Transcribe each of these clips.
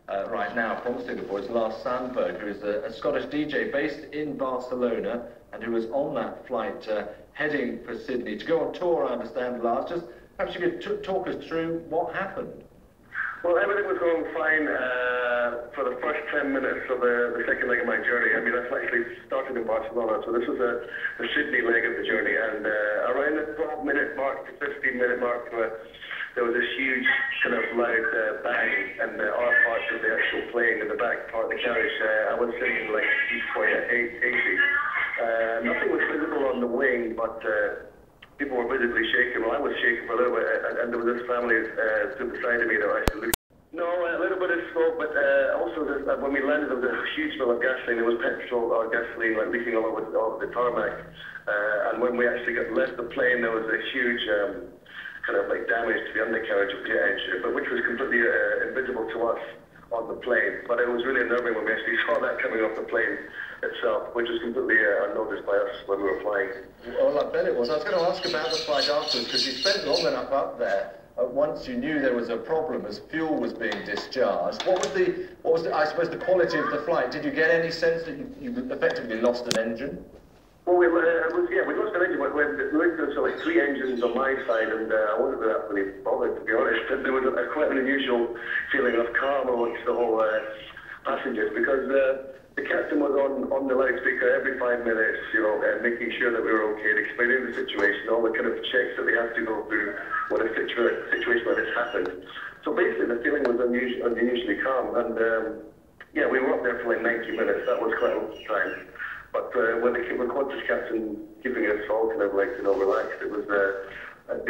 right now from Singapore is Lars Sandberg, who is a Scottish DJ based in Barcelona and who was on that flight heading for Sydney to go on tour, I understand, Lars. Just perhaps you could talk us through what happened. Well, everything was going fine for the first 10 minutes of the second leg of my journey. I mean, I actually started in Barcelona, so this was the Sydney leg of the journey. And around the 12-minute mark to 15-minute mark, there was this huge kind of loud bang, and our part of the actual plane in the back part of the carriage, I was sitting like Qantas A380. Nothing was visible on the wing, but people were visibly shaking. Well, I was shaking for a little bit, and there was this family stood beside of me that I actually looked. No, a little bit of smoke, but also when we landed, there was a huge smell of gasoline. There was petrol or gasoline like leaking all over the tarmac. And when we actually left the plane, there was a huge kind of like damage to the undercarriage of the engine, but which was completely invisible to us on the plane. But it was really unnerving when we actually saw that coming off the plane itself, which was completely unnoticed by us when we were flying. Well, I bet it was. I was going to ask about the flight afterwards, because you spent long enough up there. Once you knew there was a problem as fuel was being discharged, what was the, I suppose, the quality of the flight? Did you get any sense that you effectively lost an engine? Well, we lost an engine. We went through like 3 engines on my side, and I wasn't really bothered, to be honest. But there was quite an unusual feeling of calm amongst the whole passengers, because the captain was on the loudspeaker every 5 minutes, you know, making sure that we were okay, and explaining the situation, all the kind of checks that they have to go through when a situation like this happened. So basically, the feeling was unusually calm, and yeah, we were up there for like 90 minutes. That was quite a long time. But when the Qantas captain keeping us all kind of like, you know, relaxed, it was the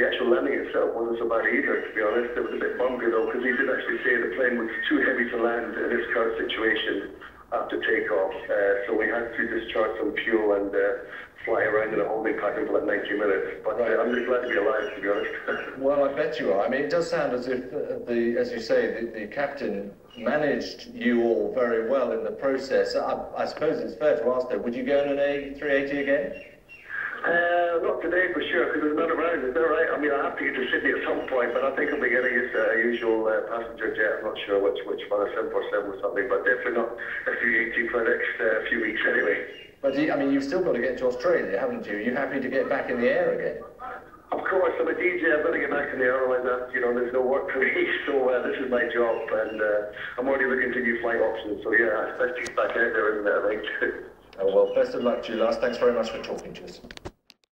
actual landing itself wasn't so bad either, to be honest. It was a bit bumpy though, because he did actually say the plane was too heavy to land in this current situation after takeoff. So we had to discharge some fuel and fly around in a holding pattern for like 90 minutes. But I'm just glad to be alive, to be honest. Well, I bet you are. I mean, it does sound as if, as you say, the captain managed you all very well in the process. I suppose it's fair to ask, though, would you go on an A380 again? Not today for sure, because there's another round, is that right? I mean, I have to get to Sydney at some point, but I think I'll be getting a usual passenger jet. I'm not sure which one, a 747 or something, but definitely not a 380 for the next few weeks anyway. But I mean, you've still got to get to Australia, haven't you? Are you happy to get back in the air again? Of course, I'm a DJ. I've got to get back in the air, otherwise, you know, there's no work for me. So this is my job, and I'm already looking to new flight options. So yeah, it's best to get back out there, isn't it, I think? Oh, well, best of luck to you, Lars. Thanks very much for talking to us.